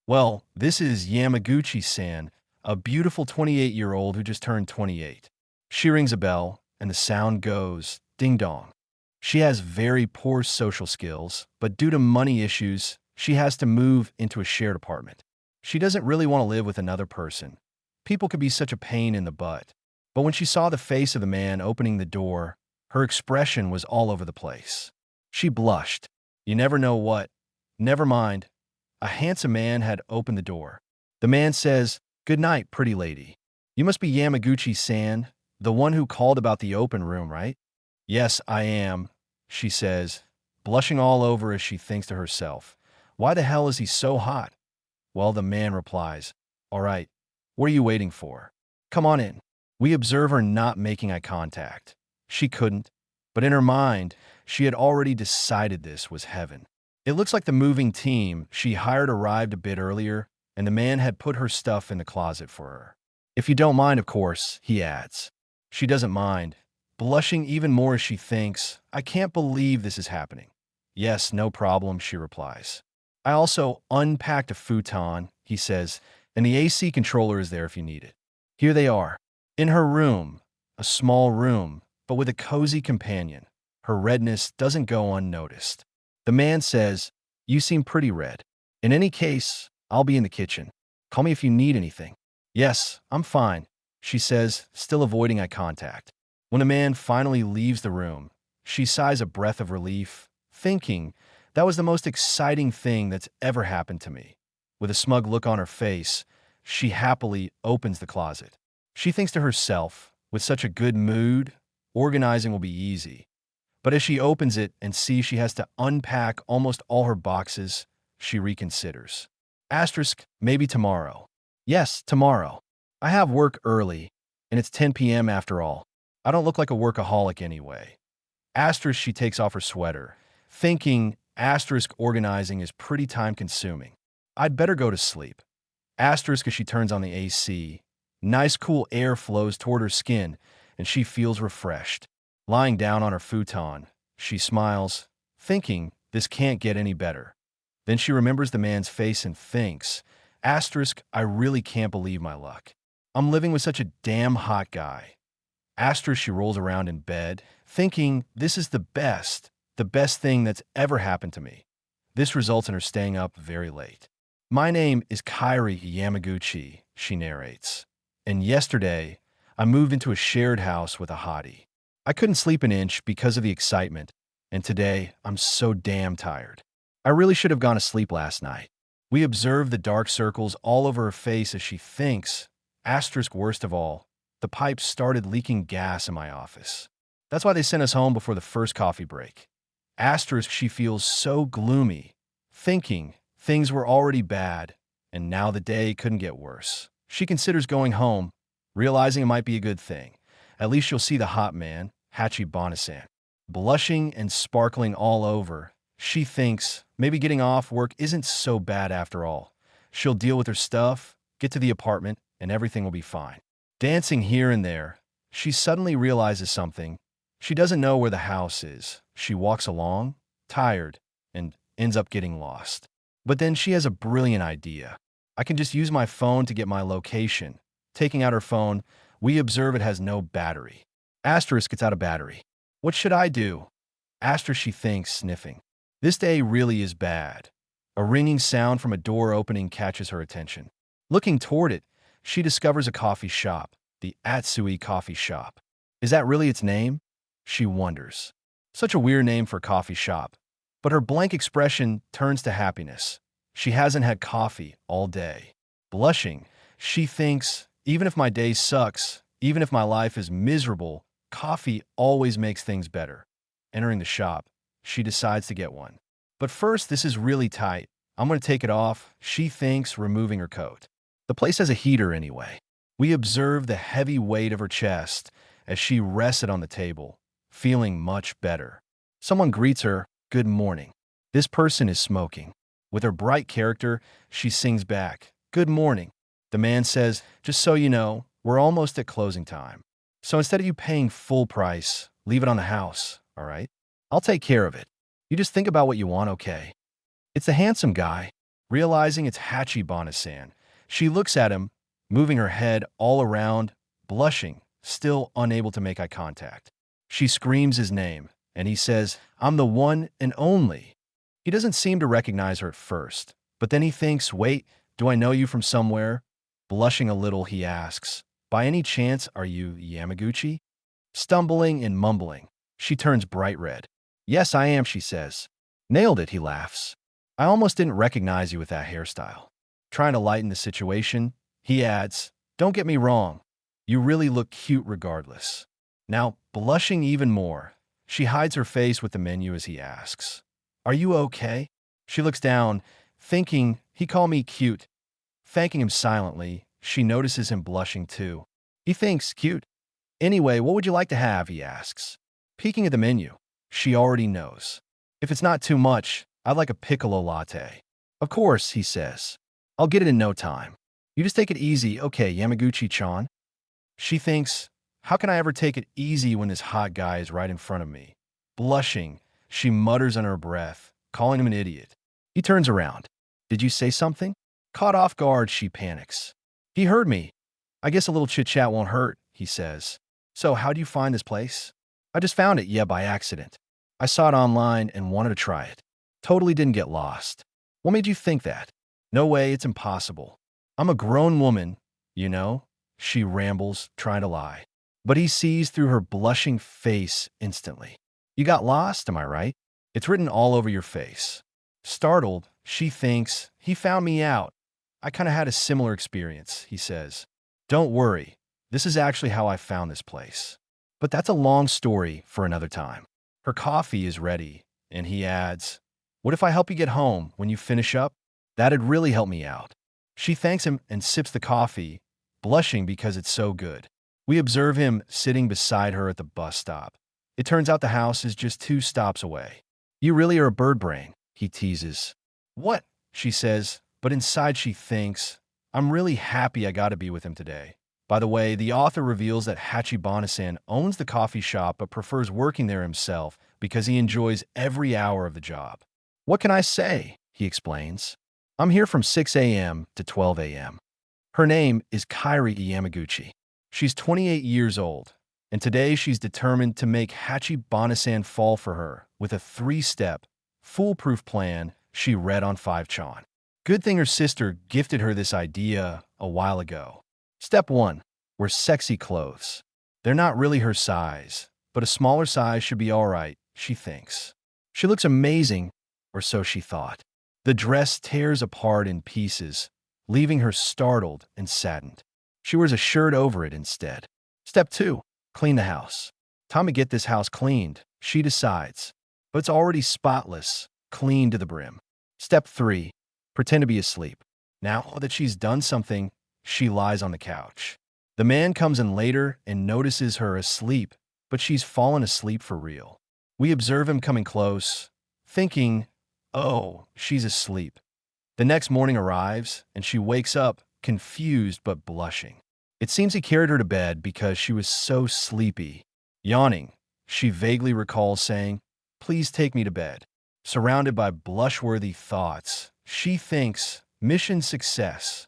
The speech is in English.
Well, this is Yamaguchi-san, a beautiful 28-year-old who just turned 28. She rings a bell, and the sound goes ding-dong. She has very poor social skills, but due to money issues, she has to move into a shared apartment. She doesn't really want to live with another person. People could be such a pain in the butt. But when she saw the face of the man opening the door, her expression was all over the place. She blushed. You never know what. Never mind. A handsome man had opened the door. The man says, "Good night, pretty lady. You must be Yamaguchi-san, the one who called about the open room, right?" "Yes, I am," she says, blushing all over as she thinks to herself. Why the hell is he so hot? Well, the man replies, "All right, what are you waiting for? Come on in." We observe her not making eye contact. She couldn't, but in her mind, she had already decided this was heaven. It looks like the moving team she hired arrived a bit earlier, and the man had put her stuff in the closet for her. "If you don't mind, of course," he adds. She doesn't mind, blushing even more as she thinks, "I can't believe this is happening." "Yes, no problem," she replies. "I also unpacked a futon," he says, "and the AC controller is there if you need it." Here they are, in her room, a small room, but with a cozy companion. Her redness doesn't go unnoticed. The man says, "You seem pretty red. In any case, I'll be in the kitchen. Call me if you need anything." "Yes, I'm fine," she says, still avoiding eye contact. When the man finally leaves the room, she sighs a breath of relief, thinking, that was the most exciting thing that's ever happened to me. With a smug look on her face, she happily opens the closet. She thinks to herself, with such a good mood, organizing will be easy. But as she opens it and sees she has to unpack almost all her boxes, she reconsiders. Maybe tomorrow. Yes, tomorrow. I have work early, and it's 10 p.m. after all. I don't look like a workaholic anyway. She takes off her sweater, thinking organizing is pretty time-consuming. I'd better go to sleep. As she turns on the AC. Nice cool air flows toward her skin, and she feels refreshed. Lying down on her futon, she smiles, thinking this can't get any better. Then she remembers the man's face and thinks, I really can't believe my luck. I'm living with such a damn hot guy. She rolls around in bed, thinking this is the best thing that's ever happened to me. This results in her staying up very late. "My name is Kairi Yamaguchi," she narrates. "And yesterday, I moved into a shared house with a hottie. I couldn't sleep an inch because of the excitement, and today I'm so damn tired. I really should have gone to sleep last night." We observe the dark circles all over her face as she thinks, worst of all, the pipes started leaking gas in my office. That's why they sent us home before the first coffee break. She feels so gloomy, thinking things were already bad, and now the day couldn't get worse. She considers going home, realizing it might be a good thing. At least she'll see the hot man, Hachi Bonasan. Blushing and sparkling all over, she thinks maybe getting off work isn't so bad after all. She'll deal with her stuff, get to the apartment, and everything will be fine. Dancing here and there, she suddenly realizes something. She doesn't know where the house is. She walks along, tired, and ends up getting lost. But then she has a brilliant idea. I can just use my phone to get my location. Taking out her phone, we observe it has no battery. Gets out a battery. What should I do? She thinks, sniffing. This day really is bad. A ringing sound from a door opening catches her attention. Looking toward it, she discovers a coffee shop, the Atsui Coffee Shop. Is that really its name? She wonders. Such a weird name for a coffee shop. But her blank expression turns to happiness. She hasn't had coffee all day. Blushing, she thinks, even if my day sucks, even if my life is miserable, coffee always makes things better. Entering the shop, she decides to get one. But first, this is really tight. I'm going to take it off, she thinks, removing her coat. The place has a heater anyway. We observe the heavy weight of her chest as she rests it on the table, feeling much better. Someone greets her, "Good morning." This person is smoking. With her bright character, she sings back, "Good morning." The man says, "Just so you know, we're almost at closing time. So instead of you paying full price, leave it on the house, all right? I'll take care of it. You just think about what you want, okay?" It's the handsome guy. Realizing it's Hachibana-san, she looks at him, moving her head all around, blushing, still unable to make eye contact. She screams his name, and he says, "I'm the one and only." He doesn't seem to recognize her at first, but then he thinks, "Wait, do I know you from somewhere?" Blushing a little, he asks, "By any chance, are you Yamaguchi?" Stumbling and mumbling, she turns bright red. "Yes, I am," she says. "Nailed it," he laughs. "I almost didn't recognize you with that hairstyle." Trying to lighten the situation, he adds, "Don't get me wrong, you really look cute regardless." Now, blushing even more, she hides her face with the menu as he asks, "Are you okay?" She looks down, thinking he called me cute. Thanking him silently, she notices him blushing too. He thinks, "Cute. Anyway, what would you like to have?" he asks. Peeking at the menu, she already knows. "If it's not too much, I'd like a piccolo latte." "Of course," he says. "I'll get it in no time. You just take it easy, okay, Yamaguchi-chan?" She thinks, how can I ever take it easy when this hot guy is right in front of me? Blushing, she mutters under her breath, calling him an idiot. He turns around. "Did you say something?" Caught off guard, she panics. "He heard me. I guess a little chit-chat won't hurt," he says. "So how'd you find this place?" "I just found it, yeah, by accident. I saw it online and wanted to try it. Totally didn't get lost." "What made you think that?" "No way, it's impossible. I'm a grown woman, you know," she rambles, trying to lie. But he sees through her blushing face instantly. "You got lost, am I right? It's written all over your face." Startled, she thinks, he found me out. "I kind of had a similar experience," he says. "Don't worry, this is actually how I found this place. But that's a long story for another time." Her coffee is ready, and he adds, "What if I help you get home when you finish up? That'd really help me out." She thanks him and sips the coffee, blushing because it's so good. We observe him sitting beside her at the bus stop. It turns out the house is just 2 stops away. "You really are a bird brain," he teases. "What?" she says, but inside she thinks, "I'm really happy I got to be with him today." By the way, the author reveals that Hachibana-san owns the coffee shop but prefers working there himself because he enjoys every hour of the job. "What can I say?" he explains. "I'm here from 6 a.m. to 12 a.m. Her name is Kairi Yamaguchi. She's 28 years old, and today she's determined to make Hachibana-san fall for her with a 3-step, foolproof plan she read on 5chan. Good thing her sister gifted her this idea a while ago. Step 1. Wear sexy clothes. They're not really her size, but a smaller size should be alright, she thinks. She looks amazing, or so she thought. The dress tears apart in pieces, leaving her startled and saddened. She wears a shirt over it instead. Step 2. Clean the house. Time to get this house cleaned, she decides. But it's already spotless, clean to the brim. Step 3. Pretend to be asleep. Now that she's done something, she lies on the couch. The man comes in later and notices her asleep, but she's fallen asleep for real. We observe him coming close, thinking, oh, she's asleep. The next morning arrives, and she wakes up, confused but blushing. It seems he carried her to bed because she was so sleepy. Yawning, she vaguely recalls saying, "Please take me to bed." Surrounded by blush-worthy thoughts, she thinks, mission success.